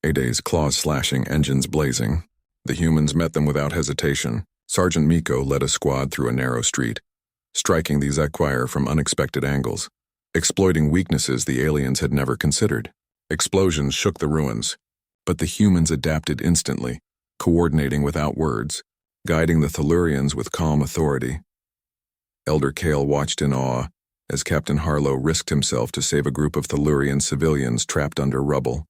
Maydays, claws slashing, engines blazing. The humans met them without hesitation. Sergeant Miko led a squad through a narrow street, striking the HFY from unexpected angles, exploiting weaknesses the aliens had never considered. Explosions shook the ruins, but the humans adapted instantly, coordinating without words, guiding the Tellurians with calm authority. Elder Kale watched in awe as Captain Harlow risked himself to save a group of Tellurian civilians trapped under rubble.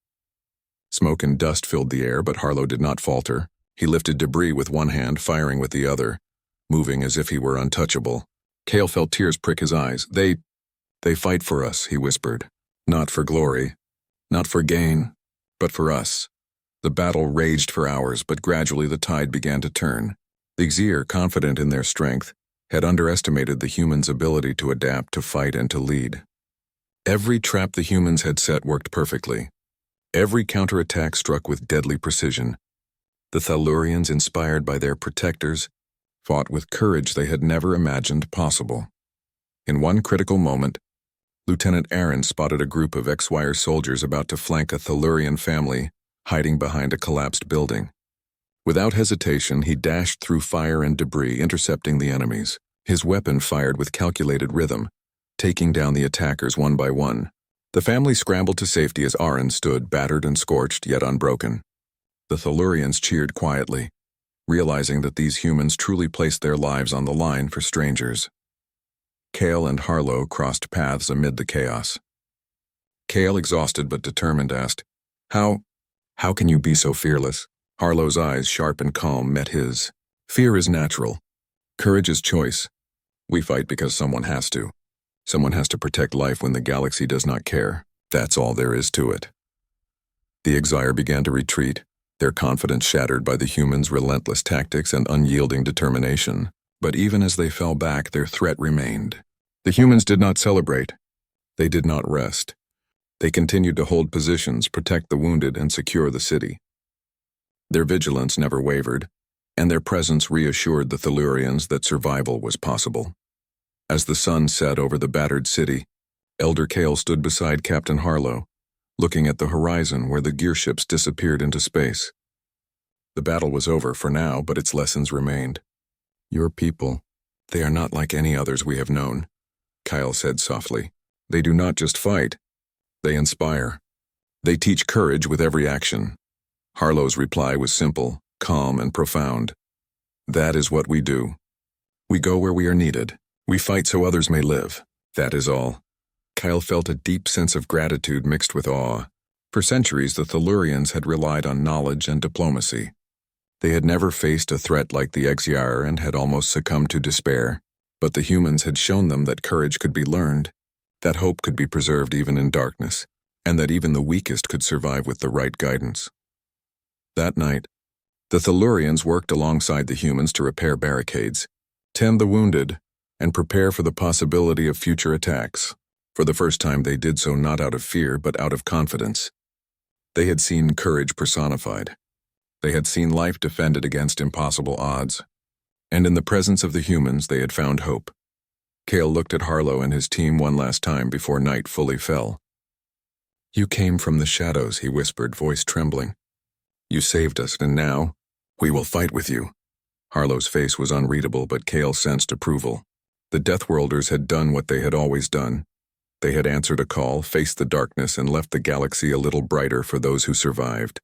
Smoke and dust filled the air, but Harlow did not falter. He lifted debris with one hand, firing with the other, moving as if he were untouchable. Kale felt tears prick his eyes. They fight for us, he whispered. Not for glory, not for gain, but for us. The battle raged for hours, but gradually the tide began to turn. The Xir, confident in their strength, had underestimated the humans' ability to adapt, to fight, and to lead. Every trap the humans had set worked perfectly. Every counterattack struck with deadly precision. The Tellurians, inspired by their protectors, fought with courage they had never imagined possible. In one critical moment, Lieutenant Aaron spotted a group of HFY soldiers about to flank a Tellurian family hiding behind a collapsed building. Without hesitation, he dashed through fire and debris, intercepting the enemies. His weapon fired with calculated rhythm, taking down the attackers one by one. The family scrambled to safety as Aaron stood, battered and scorched, yet unbroken. The Tellurians cheered quietly, realizing that these humans truly placed their lives on the line for strangers. Kale and Harlow crossed paths amid the chaos. Kale, exhausted but determined, asked, How can you be so fearless? Harlow's eyes, sharp and calm, met his. Fear is natural. Courage is choice. We fight because someone has to. Someone has to protect life when the galaxy does not care. That's all there is to it. The Exire began to retreat, their confidence shattered by the humans' relentless tactics and unyielding determination. But even as they fell back, their threat remained. The humans did not celebrate. They did not rest. They continued to hold positions, protect the wounded, and secure the city. Their vigilance never wavered, and their presence reassured the Tellurians that survival was possible. As the sun set over the battered city, Elder Kale stood beside Captain Harlow, looking at the horizon where the gearships disappeared into space. The battle was over for now, but its lessons remained. Your people, they are not like any others we have known, Kyle said softly. They do not just fight, they inspire. They teach courage with every action. Harlow's reply was simple, calm, and profound. That is what we do. We go where we are needed. We fight so others may live. That is all. Kyle felt a deep sense of gratitude mixed with awe. For centuries, the Tellurians had relied on knowledge and diplomacy. They had never faced a threat like the Exire and had almost succumbed to despair. But the humans had shown them that courage could be learned, that hope could be preserved even in darkness, and that even the weakest could survive with the right guidance. That night, the Tellurians worked alongside the humans to repair barricades, tend the wounded, and prepare for the possibility of future attacks. For the first time, they did so not out of fear, but out of confidence. They had seen courage personified. They had seen life defended against impossible odds. And in the presence of the humans, they had found hope. Kale looked at Harlow and his team one last time before night fully fell. You came from the shadows, he whispered, voice trembling. You saved us, and now, we will fight with you. Harlow's face was unreadable, but Kale sensed approval. The Deathworlders had done what they had always done. They had answered a call, faced the darkness, and left the galaxy a little brighter for those who survived.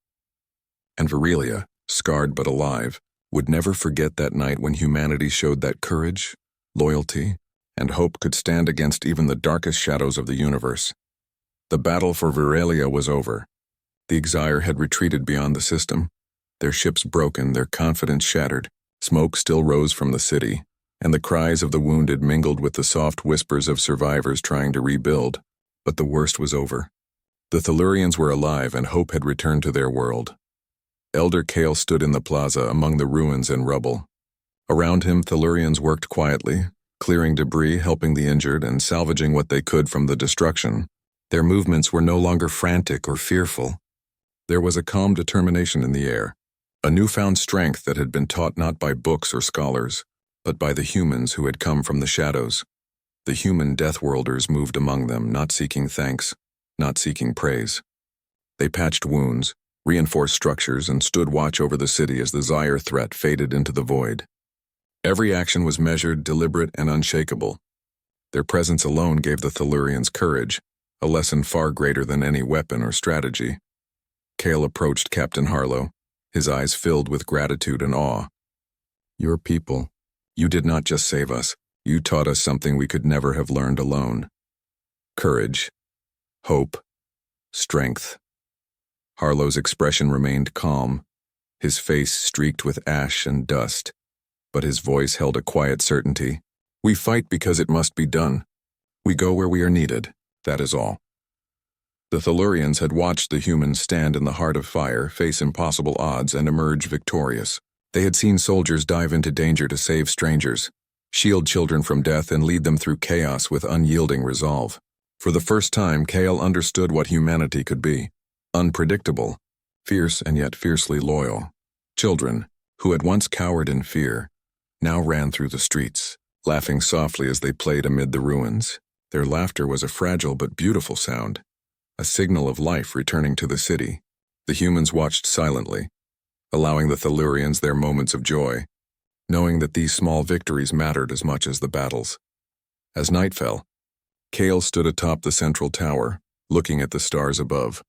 And Virelia, scarred but alive, would never forget that night when humanity showed that courage, loyalty, and hope could stand against even the darkest shadows of the universe. The battle for Virelia was over. The Exire had retreated beyond the system, their ships broken, their confidence shattered. Smoke still rose from the city, and the cries of the wounded mingled with the soft whispers of survivors trying to rebuild. But the worst was over. The Tellurians were alive, and hope had returned to their world. Elder Kale stood in the plaza among the ruins and rubble. Around him, Tellurians worked quietly, clearing debris, helping the injured, and salvaging what they could from the destruction. Their movements were no longer frantic or fearful. There was a calm determination in the air, a newfound strength that had been taught not by books or scholars, but by the humans who had come from the shadows. The human Deathworlders moved among them, not seeking thanks, not seeking praise. They patched wounds, reinforced structures, and stood watch over the city as the Zaire threat faded into the void. Every action was measured, deliberate, and unshakable. Their presence alone gave the Tellurians courage, a lesson far greater than any weapon or strategy. Cale approached Captain Harlow, his eyes filled with gratitude and awe. "Your people, you did not just save us, you taught us something we could never have learned alone. Courage, hope, strength." Harlow's expression remained calm, his face streaked with ash and dust, but his voice held a quiet certainty. "We fight because it must be done. We go where we are needed, that is all." The Tellurians had watched the humans stand in the heart of fire, face impossible odds, and emerge victorious. They had seen soldiers dive into danger to save strangers, shield children from death, and lead them through chaos with unyielding resolve. For the first time, Cale understood what humanity could be: unpredictable, fierce and yet fiercely loyal. Children, who had once cowered in fear, now ran through the streets, laughing softly as they played amid the ruins. Their laughter was a fragile but beautiful sound, a signal of life returning to the city. The humans watched silently, allowing the Tellurians their moments of joy, knowing that these small victories mattered as much as the battles. As night fell, Cale stood atop the central tower, looking at the stars above.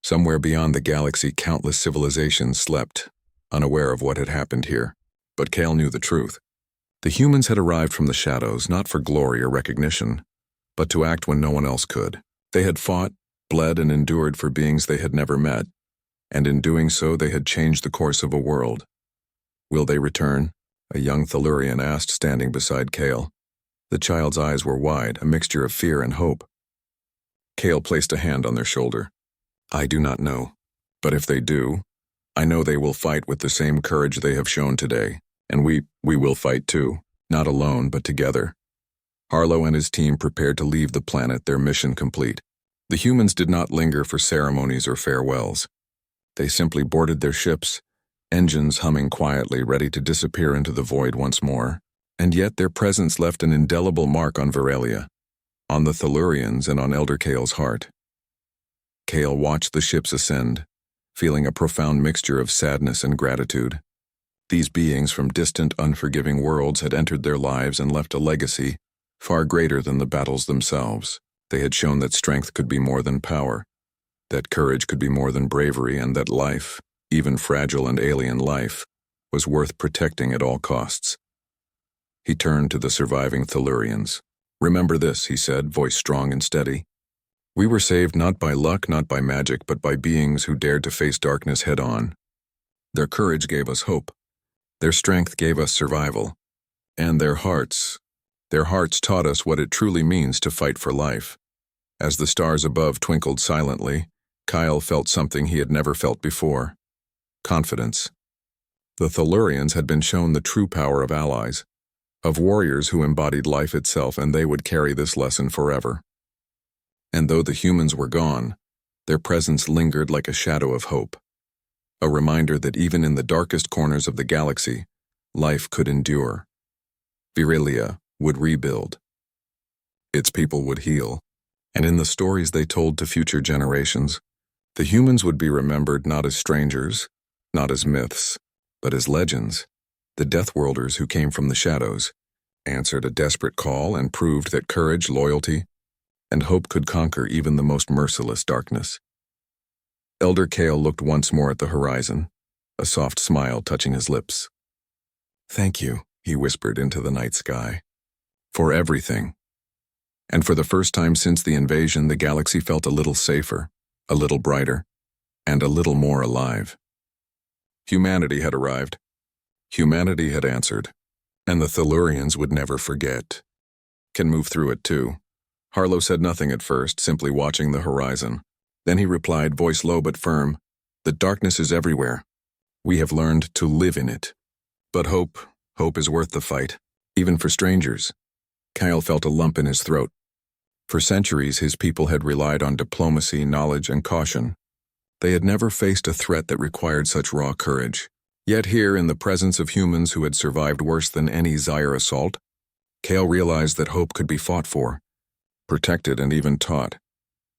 Somewhere beyond the galaxy, countless civilizations slept, unaware of what had happened here. But Cale knew the truth. The humans had arrived from the shadows, not for glory or recognition, but to act when no one else could. They had fought, bled, and endured for beings they had never met, and in doing so they had changed the course of a world. "Will they return?" a young Tellurian asked, standing beside Cale. The child's eyes were wide, a mixture of fear and hope. Cale placed a hand on their shoulder. "I do not know, but if they do, I know they will fight with the same courage they have shown today, and we will fight too, not alone but together." Harlow and his team prepared to leave the planet, their mission complete. The humans did not linger for ceremonies or farewells. They simply boarded their ships, engines humming quietly, ready to disappear into the void once more. And yet their presence left an indelible mark on Veralia, on the Tellurians, and on Elder Cale's heart. Cale watched the ships ascend, feeling a profound mixture of sadness and gratitude. These beings from distant, unforgiving worlds had entered their lives and left a legacy far greater than the battles themselves. They had shown that strength could be more than power, that courage could be more than bravery, and that life, even fragile and alien life, was worth protecting at all costs. He turned to the surviving Tellurians. "Remember this," he said, voice strong and steady. "We were saved not by luck, not by magic, but by beings who dared to face darkness head-on. Their courage gave us hope. Their strength gave us survival. And their hearts taught us what it truly means to fight for life." As the stars above twinkled silently, Cale felt something he had never felt before: confidence. The Tellurians had been shown the true power of allies, of warriors who embodied life itself, and they would carry this lesson forever. And though the humans were gone, their presence lingered like a shadow of hope, a reminder that even in the darkest corners of the galaxy, life could endure. Veralia would rebuild. Its people would heal, and in the stories they told to future generations, the humans would be remembered not as strangers, not as myths, but as legends. The Deathworlders who came from the shadows, answered a desperate call, and proved that courage, loyalty, and hope could conquer even the most merciless darkness. Elder Cale looked once more at the horizon, a soft smile touching his lips. "Thank you," he whispered into the night sky, "for everything." And for the first time since the invasion, the galaxy felt a little safer, a little brighter, and a little more alive. Humanity had arrived. Humanity had answered, and the Tellurians would never forget. "Can move through it too." Harlow said nothing at first, simply watching the horizon. Then he replied, voice low but firm, "The darkness is everywhere. We have learned to live in it. But hope is worth the fight, even for strangers." Cale felt a lump in his throat. For centuries, his people had relied on diplomacy, knowledge, and caution. They had never faced a threat that required such raw courage. Yet here, in the presence of humans who had survived worse than any Zaire assault, Cale realized that hope could be fought for, protected, and even taught.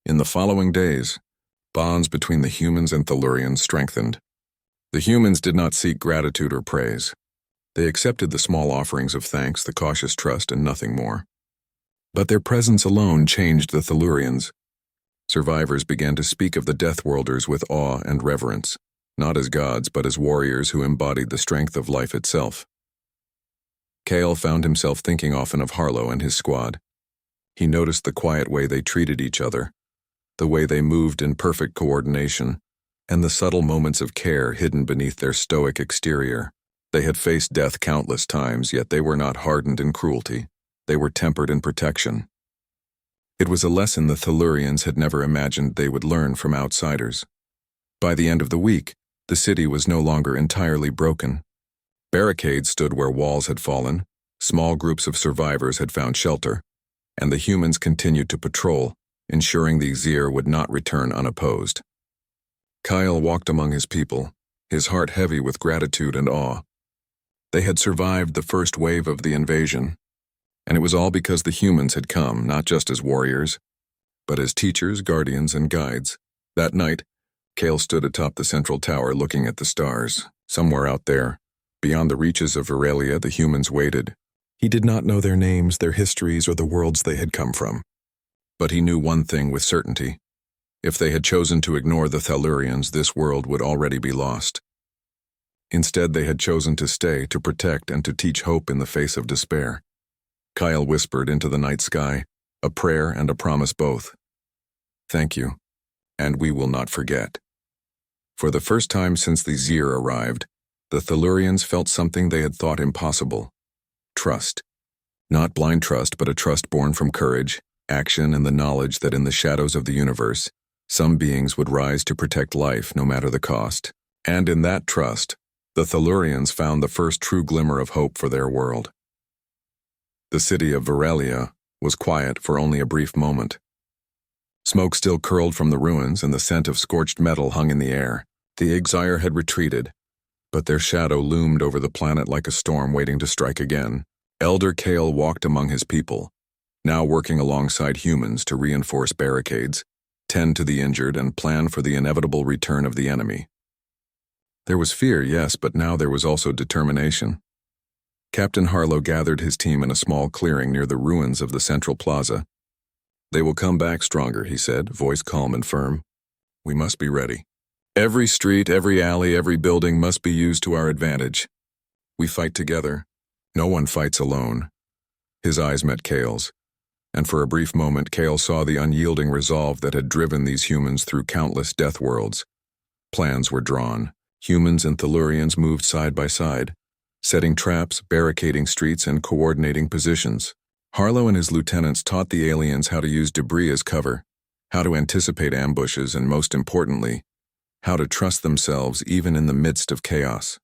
In the following days, Bonds between the humans and Tellurians strengthened. The humans did not seek gratitude or praise. They accepted the small offerings of thanks, the cautious trust, and nothing more. But their presence alone changed the Tellurians. Survivors began to speak of the Deathworlders with awe and reverence, not as gods but as warriors who embodied the strength of life itself. Kale found himself thinking often of Harlow and his squad. He noticed the quiet way they treated each other, the way they moved in perfect coordination, and the subtle moments of care hidden beneath their stoic exterior. They had faced death countless times, yet they were not hardened in cruelty. They were tempered in protection. It was a lesson the Tellurians had never imagined they would learn from outsiders. By the end of the week, the city was no longer entirely broken. Barricades stood where walls had fallen, small groups of survivors had found shelter, and the humans continued to patrol, ensuring the Xir would not return unopposed. Kyle walked among his people, his heart heavy with gratitude and awe. They had survived the first wave of the invasion, and it was all because the humans had come, not just as warriors, but as teachers, guardians, and guides. That night, Kale stood atop the central tower looking at the stars. Somewhere out there, beyond the reaches of Veralia, the humans waited. He did not know their names, their histories, or the worlds they had come from. But he knew one thing with certainty. If they had chosen to ignore the Tellurians, this world would already be lost. Instead, they had chosen to stay, to protect, and to teach hope in the face of despair. Kyle whispered into the night sky, a prayer and a promise both. Thank you, and we will not forget. For the first time since the Xir arrived, the Tellurians felt something they had thought impossible. Trust. Not blind trust, but a trust born from courage, action, and the knowledge that in the shadows of the universe, some beings would rise to protect life no matter the cost. And in that trust, the Tellurians found the first true glimmer of hope for their world. The city of Veralia was quiet for only a brief moment. Smoke still curled from the ruins, and the scent of scorched metal hung in the air. The Xir had retreated, but their shadow loomed over the planet like a storm waiting to strike again. Elder Kale walked among his people, now working alongside humans to reinforce barricades, tend to the injured, and plan for the inevitable return of the enemy. There was fear, yes, but now there was also determination. Captain Harlow gathered his team in a small clearing near the ruins of the central plaza. They will come back stronger, he said, voice calm and firm. We must be ready. Every street, every alley, every building must be used to our advantage. We fight together. No one fights alone. His eyes met Kale's, and for a brief moment Kale saw the unyielding resolve that had driven these humans through countless death worlds. Plans were drawn. Humans and Tellurians moved side by side, setting traps, barricading streets, and coordinating positions. Harlow and his lieutenants taught the aliens how to use debris as cover, how to anticipate ambushes, and most importantly, how to trust themselves even in the midst of chaos.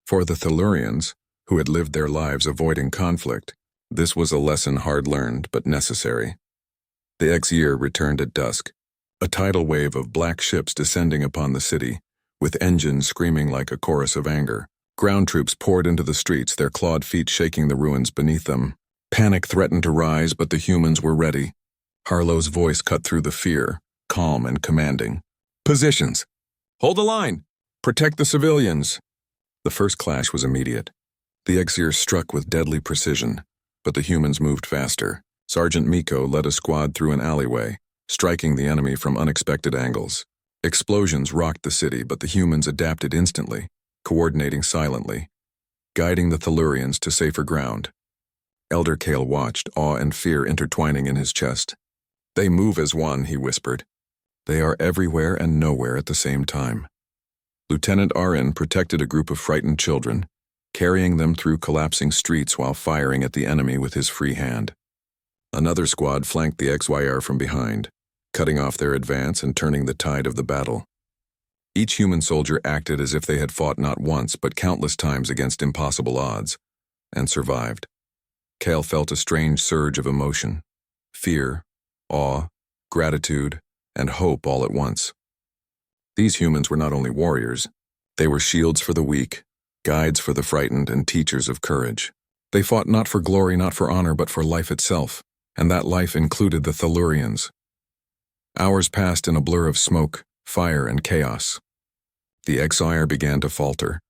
For the Tellurians, who had lived their lives avoiding conflict, this was a lesson hard learned but necessary. The Xir returned at dusk, a tidal wave of black ships descending upon the city, with engines screaming like a chorus of anger. Ground troops poured into the streets, their clawed feet shaking the ruins beneath them. Panic threatened to rise, but the humans were ready. Harlow's voice cut through the fear, calm and commanding. Positions! Hold the line! Protect the civilians! The first clash was immediate. The Xir struck with deadly precision, but the humans moved faster. Sergeant Miko led a squad through an alleyway, striking the enemy from unexpected angles. Explosions rocked the city, but the humans adapted instantly, coordinating silently, guiding the Tellurians to safer ground. Elder Kale watched, awe and fear intertwining in his chest. They move as one, he whispered. They are everywhere and nowhere at the same time. Lieutenant Arin protected a group of frightened children, carrying them through collapsing streets while firing at the enemy with his free hand. Another squad flanked the XYR from behind, cutting off their advance and turning the tide of the battle. Each human soldier acted as if they had fought not once but countless times against impossible odds, and survived. Kale felt a strange surge of emotion, fear, awe, gratitude, and hope all at once. These humans were not only warriors, they were shields for the weak, guides for the frightened, and teachers of courage. They fought not for glory, not for honor, but for life itself, and that life included the Tellurians. Hours passed in a blur of smoke, fire, and chaos. The Exire began to falter,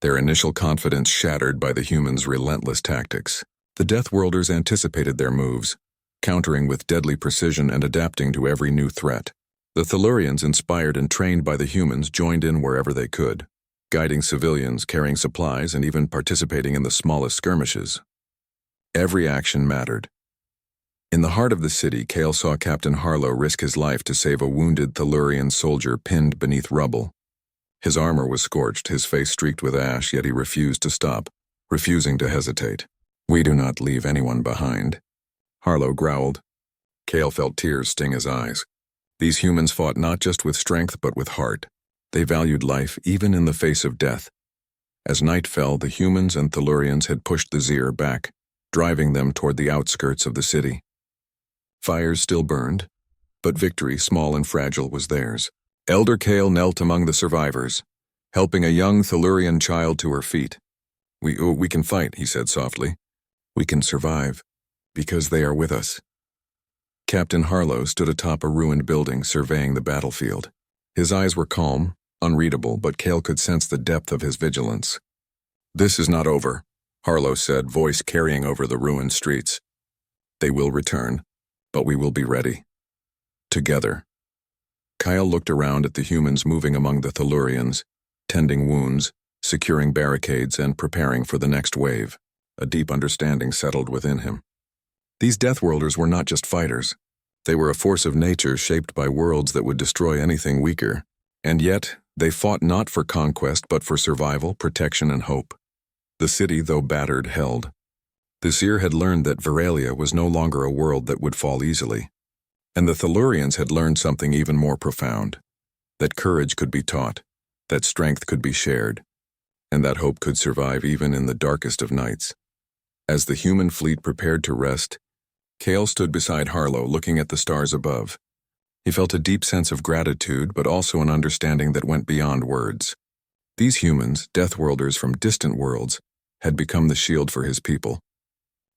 their initial confidence shattered by the humans' relentless tactics. The Deathworlders anticipated their moves, countering with deadly precision and adapting to every new threat. The Tellurians, inspired and trained by the humans, joined in wherever they could, guiding civilians, carrying supplies, and even participating in the smallest skirmishes. Every action mattered. In the heart of the city, Cale saw Captain Harlow risk his life to save a wounded Tellurian soldier pinned beneath rubble. His armor was scorched, his face streaked with ash, yet he refused to stop, refusing to hesitate. "We do not leave anyone behind," Harlow growled. Cale felt tears sting his eyes. These humans fought not just with strength but with heart. They valued life even in the face of death. As night fell, the humans and Tellurians had pushed the Zir back, driving them toward the outskirts of the city. Fires still burned, but victory, small and fragile, was theirs. Elder Cale knelt among the survivors, helping a young Tellurian child to her feet. We can fight," he said softly. "We can survive, because they are with us." Captain Harlow stood atop a ruined building, surveying the battlefield. His eyes were calm, unreadable, but Cale could sense the depth of his vigilance. "This is not over," Harlow said, voice carrying over the ruined streets. "They will return, but we will be ready. Together." Kyle looked around at the humans moving among the Tellurians, tending wounds, securing barricades, and preparing for the next wave. A deep understanding settled within him. These Deathworlders were not just fighters. They were a force of nature shaped by worlds that would destroy anything weaker. And yet, they fought not for conquest but for survival, protection, and hope. The city, though battered, held. The Seer had learned that Veralia was no longer a world that would fall easily. And the Tellurians had learned something even more profound. That courage could be taught, that strength could be shared, and that hope could survive even in the darkest of nights. As the human fleet prepared to rest, Cale stood beside Harlow, looking at the stars above. He felt a deep sense of gratitude, but also an understanding that went beyond words. These humans, Deathworlders from distant worlds, had become the shield for his people.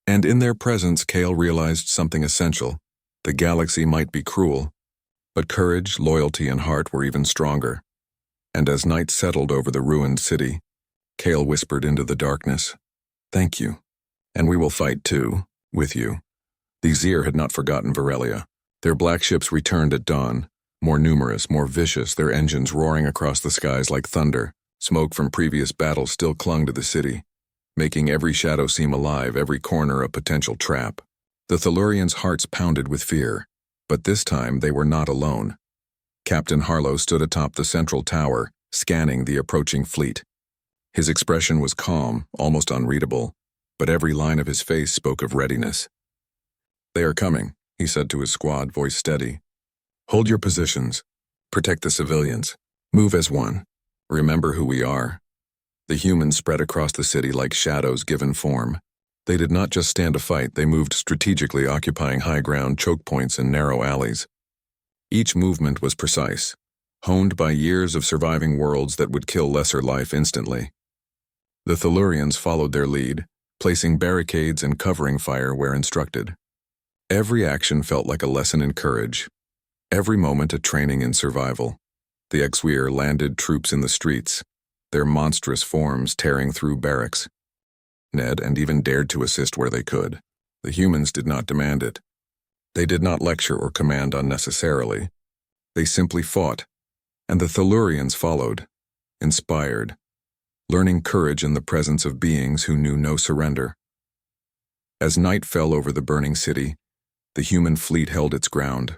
And in their presence, Cale realized something essential. The galaxy might be cruel, but courage, loyalty, and heart were even stronger. And as night settled over the ruined city, Cale whispered into the darkness, "Thank you. And we will fight too, with you." The Zir had not forgotten Veralia. Their black ships returned at dawn, more numerous, more vicious, their engines roaring across the skies like thunder. Smoke from previous battles still clung to the city, making every shadow seem alive, every corner a potential trap. The Tellurians' hearts pounded with fear, but this time they were not alone. Captain Harlow stood atop the central tower, scanning the approaching fleet. His expression was calm, almost unreadable, but every line of his face spoke of readiness. "They are coming," he said to his squad, voice steady. "Hold your positions. Protect the civilians. Move as one. Remember who we are." The humans spread across the city like shadows given form. They did not just stand a fight, they moved strategically, occupying high ground, choke points, and narrow alleys. Each movement was precise, honed by years of surviving worlds that would kill lesser life instantly. The Tellurians followed their lead, placing barricades and covering fire where instructed. Every action felt like a lesson in courage, every moment a training in survival. The Exire landed troops in the streets, their monstrous forms tearing through barracks. Ned and even dared to assist where they could. The humans did not demand it. They did not lecture or command unnecessarily. They simply fought, and the Tellurians followed, inspired, learning courage in the presence of beings who knew no surrender. As night fell over the burning city, the human fleet held its ground.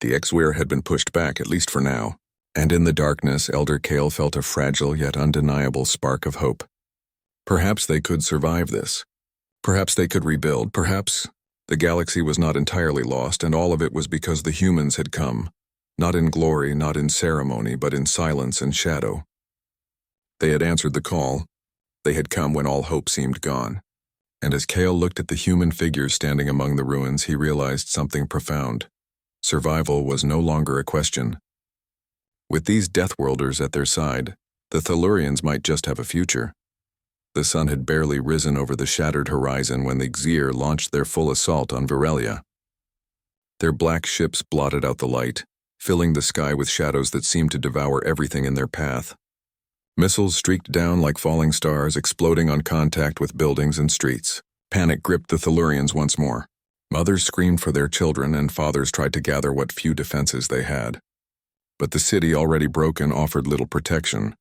The Exire had been pushed back, at least for now, and in the darkness, Elder Cale felt a fragile yet undeniable spark of hope. Perhaps they could survive this. Perhaps they could rebuild. Perhaps the galaxy was not entirely lost, and all of it was because the humans had come, not in glory, not in ceremony, but in silence and shadow. They had answered the call. They had come when all hope seemed gone. And as Cale looked at the human figures standing among the ruins, he realized something profound. Survival was no longer a question. With these Deathworlders at their side, the Tellurians might just have a future. The sun had barely risen over the shattered horizon when the Xir launched their full assault on Veralia. Their black ships blotted out the light, filling the sky with shadows that seemed to devour everything in their path. Missiles streaked down like falling stars, exploding on contact with buildings and streets. Panic gripped the Tellurians once more. Mothers screamed for their children, and fathers tried to gather what few defenses they had. But the city, already broken, offered little protection.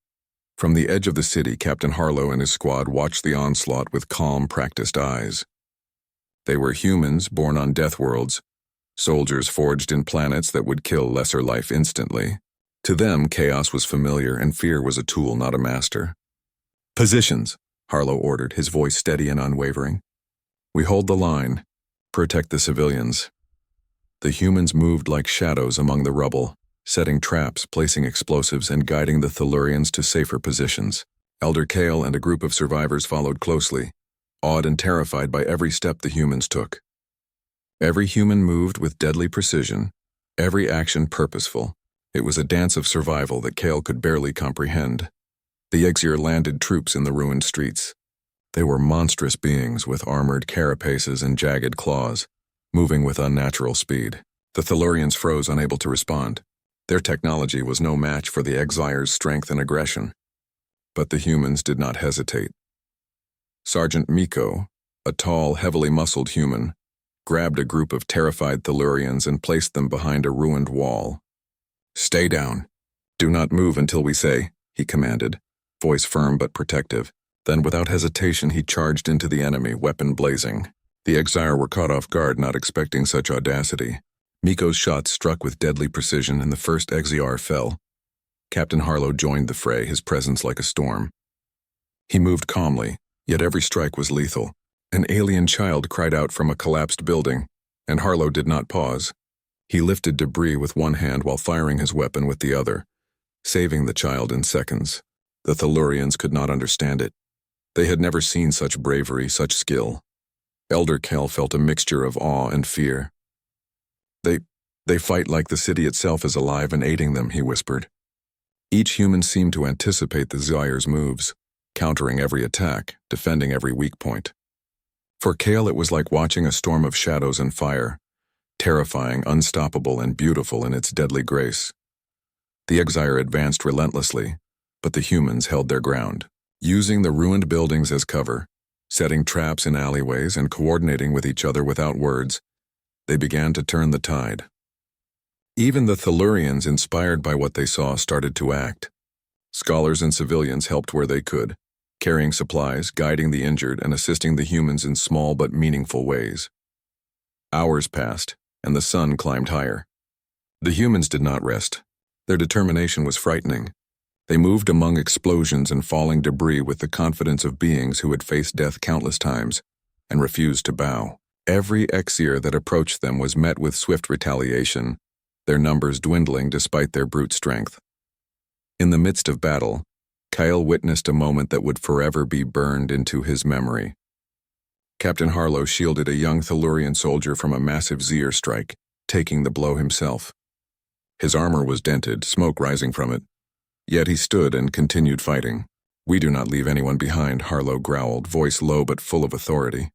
From the edge of the city, Captain Harlow and his squad watched the onslaught with calm, practiced eyes. They were humans born on Deathworlds, soldiers forged in planets that would kill lesser life instantly. To them, chaos was familiar, and fear was a tool, not a master. "Positions," Harlow ordered, his voice steady and unwavering. "We hold the line. Protect the civilians." The humans moved like shadows among the rubble, setting traps, placing explosives, and guiding the Tellurians to safer positions. Elder Kale and a group of survivors followed closely, awed and terrified by every step the humans took. Every human moved with deadly precision, every action purposeful. It was a dance of survival that Kale could barely comprehend. The Exir landed troops in the ruined streets. They were monstrous beings with armored carapaces and jagged claws, moving with unnatural speed. The Tellurians froze, unable to respond. Their technology was no match for the Exir's strength and aggression. But the humans did not hesitate. Sergeant Miko, a tall, heavily muscled human, grabbed a group of terrified Tellurians and placed them behind a ruined wall. "Stay down. Do not move until we say," he commanded, voice firm but protective. Then, without hesitation, he charged into the enemy, weapon blazing. The Exir were caught off guard, not expecting such audacity. Miko's shots struck with deadly precision, and the first Exir fell. Captain Harlow joined the fray, his presence like a storm. He moved calmly, yet every strike was lethal. An alien child cried out from a collapsed building, and Harlow did not pause. He lifted debris with one hand while firing his weapon with the other, saving the child in seconds. The Tellurians could not understand it. They had never seen such bravery, such skill. Elder Kel felt a mixture of awe and fear. They fight like the city itself is alive and aiding them," he whispered. Each human seemed to anticipate the Zyr's moves, countering every attack, defending every weak point. For Kale, it was like watching a storm of shadows and fire, terrifying, unstoppable, and beautiful in its deadly grace. The Exir advanced relentlessly, but the humans held their ground, using the ruined buildings as cover, setting traps in alleyways and coordinating with each other without words. They began to turn the tide. Even the Tellurians, inspired by what they saw, started to act. Scholars and civilians helped where they could, carrying supplies, guiding the injured, and assisting the humans in small but meaningful ways. Hours passed, and the sun climbed higher. The humans did not rest. Their determination was frightening. They moved among explosions and falling debris with the confidence of beings who had faced death countless times and refused to bow. Every Exir that approached them was met with swift retaliation, their numbers dwindling despite their brute strength. In the midst of battle, Kyle witnessed a moment that would forever be burned into his memory. Captain Harlow shielded a young Tellurian soldier from a massive Zir strike, taking the blow himself. His armor was dented, smoke rising from it. Yet he stood and continued fighting. "We do not leave anyone behind," Harlow growled, voice low but full of authority.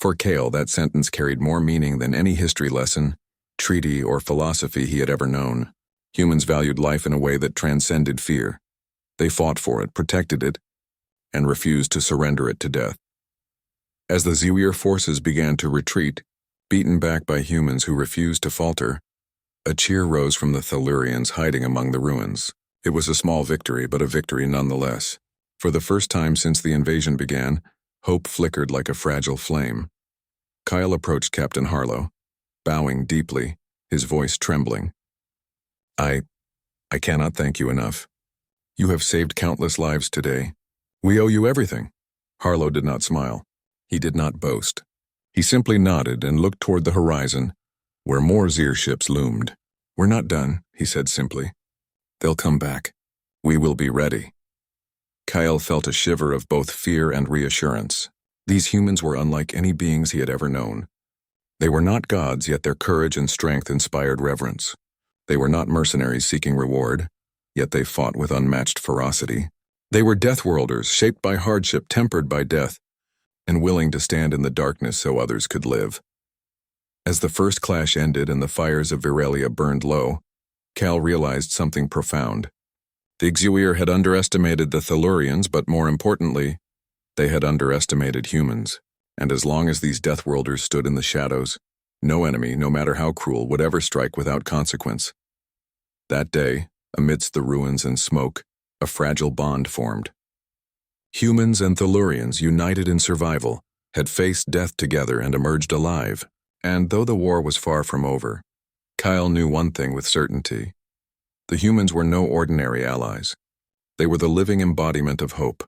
For Kale, that sentence carried more meaning than any history lesson, treaty, or philosophy he had ever known. Humans valued life in a way that transcended fear. They fought for it, protected it, and refused to surrender it to death. As the Zir forces began to retreat, beaten back by humans who refused to falter, a cheer rose from the Tellurians hiding among the ruins. It was a small victory, but a victory nonetheless. For the first time since the invasion began, hope flickered like a fragile flame. Kyle approached Captain Harlow, bowing deeply, his voice trembling. I cannot thank you enough. You have saved countless lives today. We owe you everything." Harlow did not smile. He did not boast. He simply nodded and looked toward the horizon, where more Zir ships loomed. "We're not done," he said simply. "They'll come back. We will be ready." Kyle felt a shiver of both fear and reassurance. These humans were unlike any beings he had ever known. They were not gods, yet their courage and strength inspired reverence. They were not mercenaries seeking reward, yet they fought with unmatched ferocity. They were Deathworlders, shaped by hardship, tempered by death, and willing to stand in the darkness so others could live. As the first clash ended and the fires of Viralia burned low, Cal realized something profound. The Exuir had underestimated the Tellurians, but more importantly, they had underestimated humans. And as long as these Deathworlders stood in the shadows, no enemy, no matter how cruel, would ever strike without consequence. That day, amidst the ruins and smoke, a fragile bond formed. Humans and Tellurians, united in survival, had faced death together and emerged alive. And though the war was far from over, Kyle knew one thing with certainty. The humans were no ordinary allies. They were the living embodiment of hope,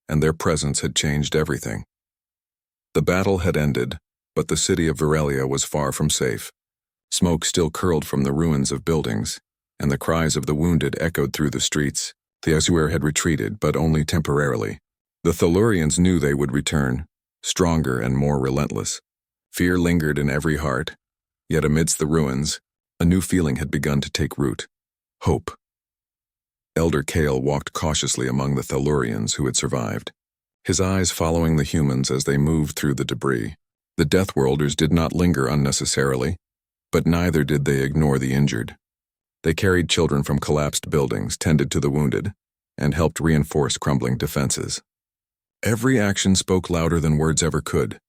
and their presence had changed everything. The battle had ended, but the city of Viralia was far from safe. Smoke still curled from the ruins of buildings, and the cries of the wounded echoed through the streets. The Exuir had retreated, but only temporarily. The Tellurians knew they would return, stronger and more relentless. Fear lingered in every heart, yet amidst the ruins, a new feeling had begun to take root. Hope. Elder Kale walked cautiously among the Tellurians who had survived, his eyes following the humans as they moved through the debris. The Deathworlders did not linger unnecessarily, but neither did they ignore the injured. They carried children from collapsed buildings, tended to the wounded, and helped reinforce crumbling defenses. Every action spoke louder than words ever could.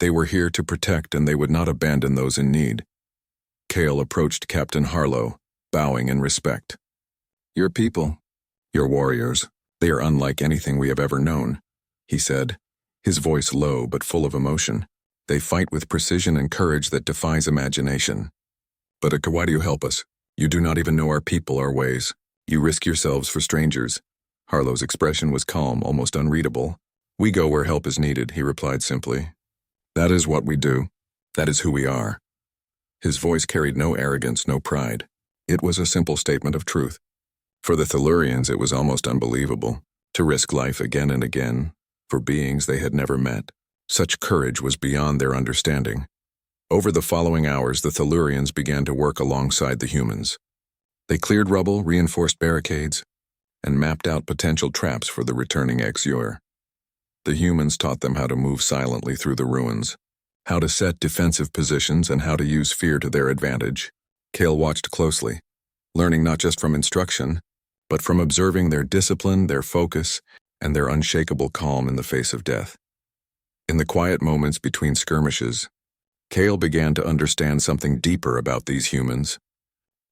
They were here to protect, and they would not abandon those in need. Kale approached Captain Harlow, bowing in respect. "Your people, your warriors, they are unlike anything we have ever known," he said, his voice low but full of emotion. "They fight with precision and courage that defies imagination. But why do you help us? You do not even know our people, our ways. You risk yourselves for strangers." Harlow's expression was calm, almost unreadable. "We go where help is needed," he replied simply. "That is what we do. That is who we are." His voice carried no arrogance, no pride. It was a simple statement of truth. For the Tellurians, it was almost unbelievable to risk life again and again for beings they had never met. Such courage was beyond their understanding. Over the following hours, the Tellurians began to work alongside the humans. They cleared rubble, reinforced barricades, and mapped out potential traps for the returning Exuir. The humans taught them how to move silently through the ruins, how to set defensive positions, and how to use fear to their advantage. Kale watched closely, learning not just from instruction, but from observing their discipline, their focus, and their unshakable calm in the face of death. In the quiet moments between skirmishes, Kale began to understand something deeper about these humans.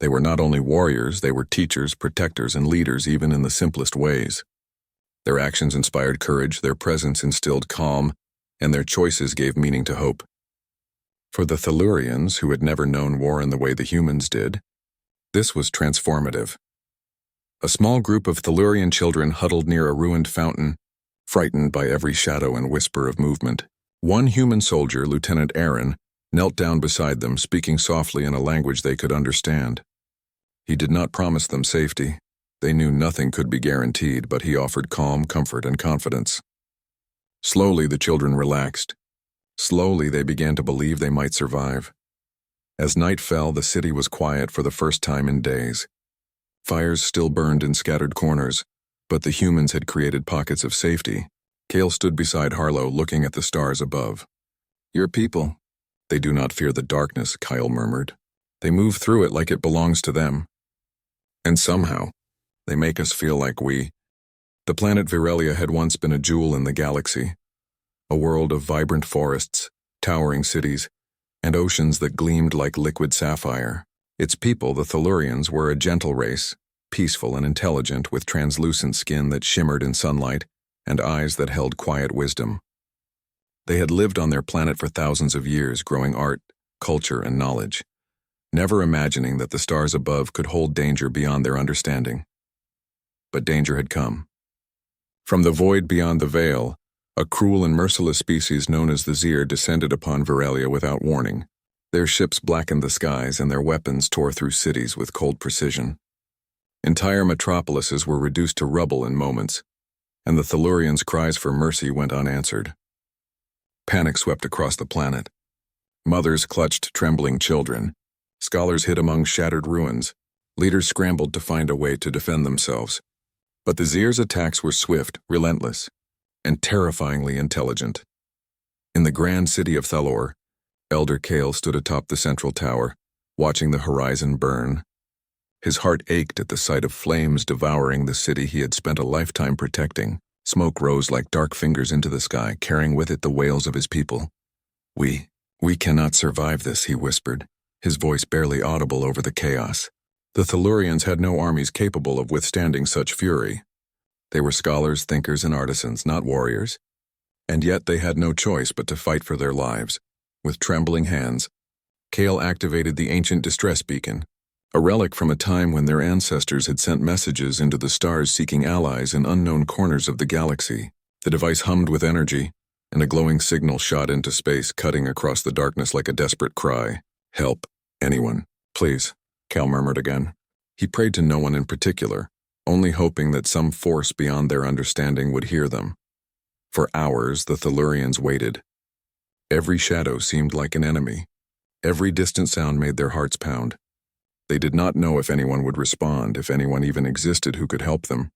They were not only warriors, they were teachers, protectors, and leaders even in the simplest ways. Their actions inspired courage, their presence instilled calm, and their choices gave meaning to hope. For the Tellurians, who had never known war in the way the humans did, this was transformative. A small group of Tellurian children huddled near a ruined fountain, frightened by every shadow and whisper of movement. One human soldier, Lieutenant Aaron, knelt down beside them, speaking softly in a language they could understand. He did not promise them safety. They knew nothing could be guaranteed, but he offered calm, comfort, and confidence. Slowly, the children relaxed. Slowly, they began to believe they might survive. As night fell, the city was quiet for the first time in days. Fires still burned in scattered corners, but the humans had created pockets of safety. Kale stood beside Harlow, looking at the stars above. "Your people, they do not fear the darkness," Kyle murmured. "They move through it like it belongs to them. And somehow, they make us feel like we." The planet Viralia had once been a jewel in the galaxy, a world of vibrant forests, towering cities, and oceans that gleamed like liquid sapphire. Its people, the Tellurians, were a gentle race, peaceful and intelligent, with translucent skin that shimmered in sunlight and eyes that held quiet wisdom. They had lived on their planet for thousands of years, growing art, culture, and knowledge, never imagining that the stars above could hold danger beyond their understanding. But danger had come. From the void beyond the veil, a cruel and merciless species known as the Zir descended upon Viralia without warning. Their ships blackened the skies, and their weapons tore through cities with cold precision. Entire metropolises were reduced to rubble in moments, and the Tellurians' cries for mercy went unanswered. Panic swept across the planet. Mothers clutched trembling children. Scholars hid among shattered ruins. Leaders scrambled to find a way to defend themselves. But the Zir's attacks were swift, relentless, and terrifyingly intelligent. In the grand city of Thalor, Elder Kale stood atop the central tower, watching the horizon burn. His heart ached at the sight of flames devouring the city he had spent a lifetime protecting. Smoke rose like dark fingers into the sky, carrying with it the wails of his people. We cannot survive this," he whispered, his voice barely audible over the chaos. The Tellurians had no armies capable of withstanding such fury. They were scholars, thinkers, and artisans, not warriors. And yet they had no choice but to fight for their lives. With trembling hands, Kale activated the ancient distress beacon, a relic from a time when their ancestors had sent messages into the stars seeking allies in unknown corners of the galaxy. The device hummed with energy, and a glowing signal shot into space, cutting across the darkness like a desperate cry. "Help, anyone, please," Kale murmured again. He prayed to no one in particular, only hoping that some force beyond their understanding would hear them. For hours, the Tellurians waited. Every shadow seemed like an enemy. Every distant sound made their hearts pound. They did not know if anyone would respond, if anyone even existed who could help them.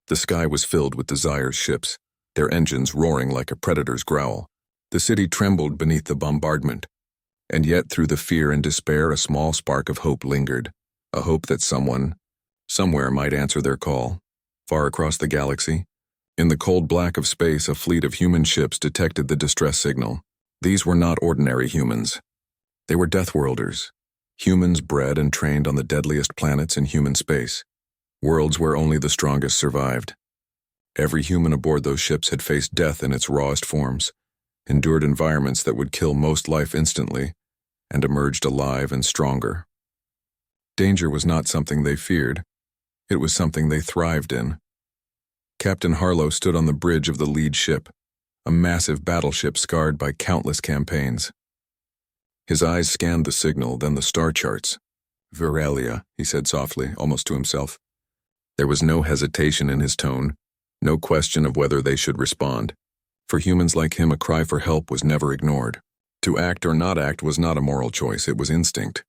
The sky was filled with Desire's ships, their engines roaring like a predator's growl. The city trembled beneath the bombardment. And yet, through the fear and despair, a small spark of hope lingered, a hope that someone, somewhere might answer their call. Far across the galaxy, in the cold black of space, a fleet of human ships detected the distress signal. These were not ordinary humans. They were Deathworlders, humans bred and trained on the deadliest planets in human space, worlds where only the strongest survived. Every human aboard those ships had faced death in its rawest forms, endured environments that would kill most life instantly, and emerged alive and stronger. Danger was not something they feared. It was something they thrived in. Captain Harlow stood on the bridge of the lead ship, a massive battleship scarred by countless campaigns. His eyes scanned the signal, then the star charts. "Virelia," he said softly, almost to himself. There was no hesitation in his tone, no question of whether they should respond. For humans like him, a cry for help was never ignored. To act or not act was not a moral choice, it was instinct.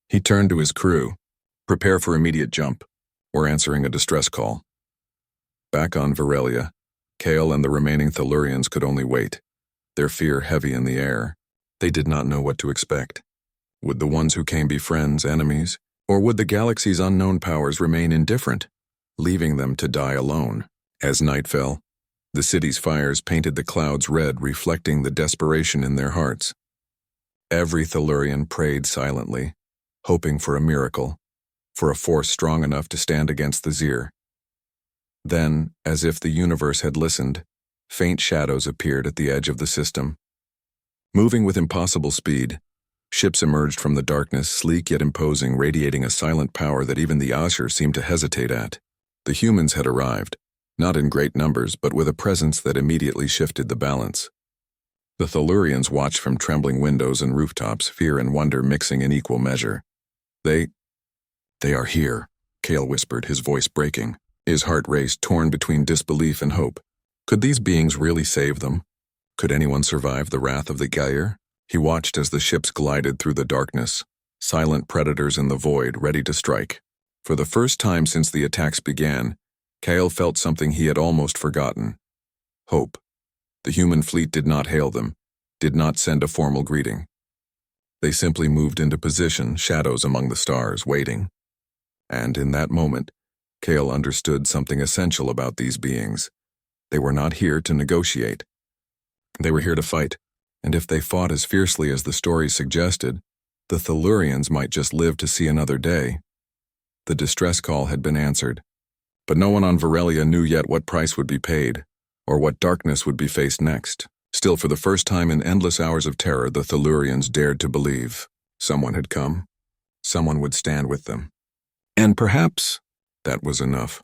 He turned to his crew. "Prepare for immediate jump. We're answering a distress call." Back on Virelia, Kale and the remaining Tellurians could only wait, their fear heavy in the air. They did not know what to expect. Would the ones who came be friends, enemies, or would the galaxy's unknown powers remain indifferent, leaving them to die alone? As night fell, the city's fires painted the clouds red, reflecting the desperation in their hearts. Every Tellurian prayed silently, hoping for a miracle, for a force strong enough to stand against the Zir. Then, as if the universe had listened, faint shadows appeared at the edge of the system. Moving with impossible speed, ships emerged from the darkness, sleek yet imposing, radiating a silent power that even the Asher seemed to hesitate at. The humans had arrived, not in great numbers, but with a presence that immediately shifted the balance. The Tellurians watched from trembling windows and rooftops, fear and wonder mixing in equal measure. They are here," Kale whispered, his voice breaking. His heart raced, torn between disbelief and hope. Could these beings really save them? Could anyone survive the wrath of the Gyre? He watched as the ships glided through the darkness, silent predators in the void, ready to strike. For the first time since the attacks began, Kale felt something he had almost forgotten. Hope. The human fleet did not hail them, did not send a formal greeting. They simply moved into position, shadows among the stars, waiting. And in that moment, Kale understood something essential about these beings. They were not here to negotiate. They were here to fight, and if they fought as fiercely as the story suggested, the Tellurians might just live to see another day. The distress call had been answered, but no one on Virelia knew yet what price would be paid, or what darkness would be faced next. Still, for the first time in endless hours of terror, the Tellurians dared to believe. Someone had come. Someone would stand with them. And perhaps that was enough.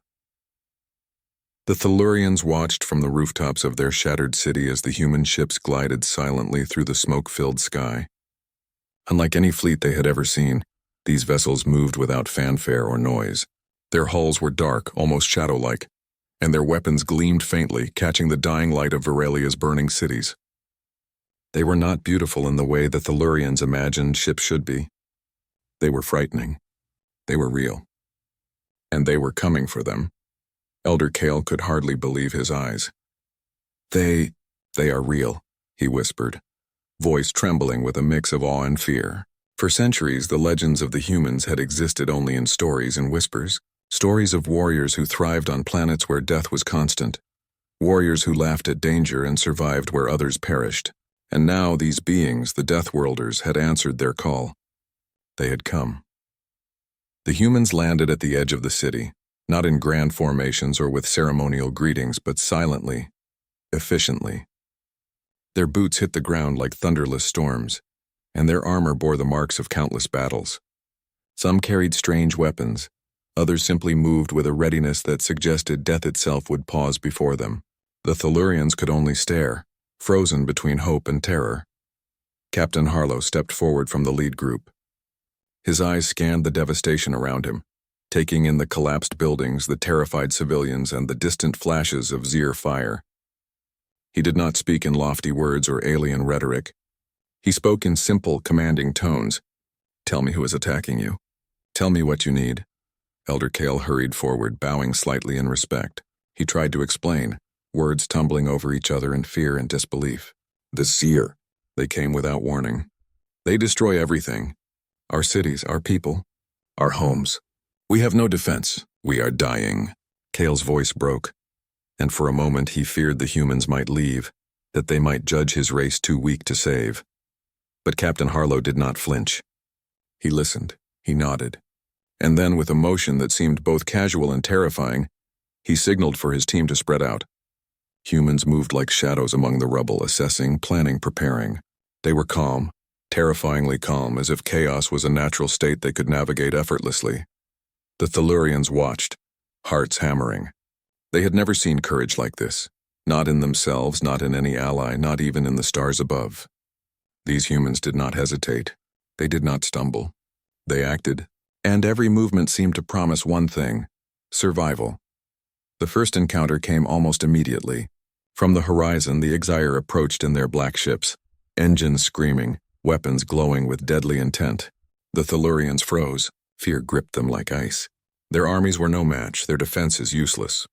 The Tellurians watched from the rooftops of their shattered city as the human ships glided silently through the smoke-filled sky. Unlike any fleet they had ever seen, these vessels moved without fanfare or noise. Their hulls were dark, almost shadow-like, and their weapons gleamed faintly, catching the dying light of Virelia's burning cities. They were not beautiful in the way the Tellurians imagined ships should be. They were frightening. They were real. And they were coming for them. Elder Kale could hardly believe his eyes. They are real," he whispered, voice trembling with a mix of awe and fear. For centuries, the legends of the humans had existed only in stories and whispers, stories of warriors who thrived on planets where death was constant, warriors who laughed at danger and survived where others perished. And now these beings, the Deathworlders, had answered their call. They had come. The humans landed at the edge of the city, not in grand formations or with ceremonial greetings, but silently, efficiently. Their boots hit the ground like thunderless storms, and their armor bore the marks of countless battles. Some carried strange weapons, others simply moved with a readiness that suggested death itself would pause before them. The Tellurians could only stare, frozen between hope and terror. Captain Harlow stepped forward from the lead group. His eyes scanned the devastation around him, taking in the collapsed buildings, the terrified civilians, and the distant flashes of Xir fire. He did not speak in lofty words or alien rhetoric. He spoke in simple, commanding tones. "Tell me who is attacking you. Tell me what you need." Elder Kale hurried forward, bowing slightly in respect. He tried to explain, words tumbling over each other in fear and disbelief. "The Xir." They came without warning. "They destroy everything. Our cities, our people, our homes. We have no defense. We are dying." Kale's voice broke, and for a moment he feared the humans might leave, that they might judge his race too weak to save. But Captain Harlow did not flinch. He listened, he nodded, and then, with a motion that seemed both casual and terrifying, he signaled for his team to spread out. Humans moved like shadows among the rubble, assessing, planning, preparing. They were calm, terrifyingly calm, as if chaos was a natural state they could navigate effortlessly. The Tellurians watched, hearts hammering. They had never seen courage like this, not in themselves, not in any ally, not even in the stars above. These humans did not hesitate. They did not stumble. They acted, and every movement seemed to promise one thing: survival. The first encounter came almost immediately. From the horizon, the Exire approached in their black ships, engines screaming, weapons glowing with deadly intent. The Tellurians froze. Fear gripped them like ice. Their armies were no match, their defenses useless.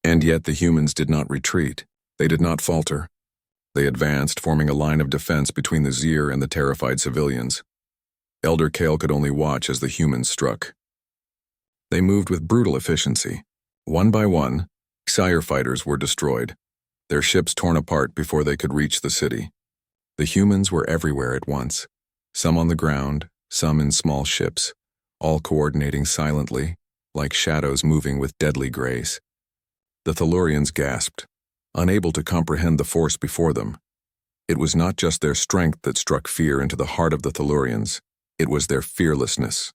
And yet the humans did not retreat. They did not falter. They advanced, forming a line of defense between the Xir and the terrified civilians. Elder Kale could only watch as the humans struck. They moved with brutal efficiency. One by one, Exire fighters were destroyed, their ships torn apart before they could reach the city. The humans were everywhere at once, some on the ground, some in small ships, all coordinating silently, like shadows moving with deadly grace. The Tellurians gasped, unable to comprehend the force before them. It was not just their strength that struck fear into the heart of the Tellurians, it was their fearlessness.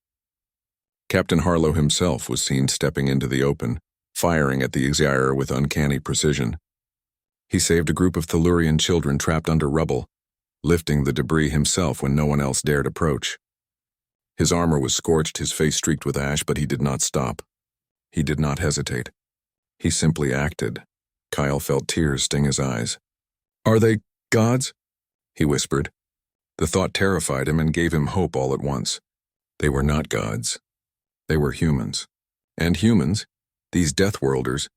Captain Harlow himself was seen stepping into the open, firing at the Exire with uncanny precision. He saved a group of Tellurian children trapped under rubble, lifting the debris himself when no one else dared approach. His armor was scorched, his face streaked with ash, but he did not stop. He did not hesitate. He simply acted. Kyle felt tears sting his eyes. "Are they gods?" he whispered. The thought terrified him and gave him hope all at once. They were not gods. They were humans. And humans, these Deathworlders,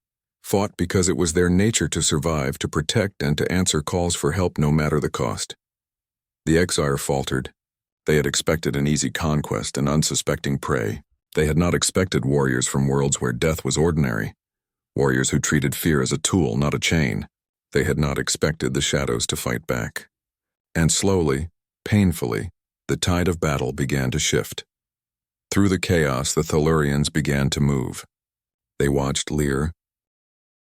fought because it was their nature to survive, to protect, and to answer calls for help no matter the cost. The Exire faltered. They had expected an easy conquest, an unsuspecting prey. They had not expected warriors from worlds where death was ordinary, warriors who treated fear as a tool, not a chain. They had not expected the shadows to fight back. And slowly, painfully, the tide of battle began to shift. Through the chaos, the Tellurians began to move. They watched Lear,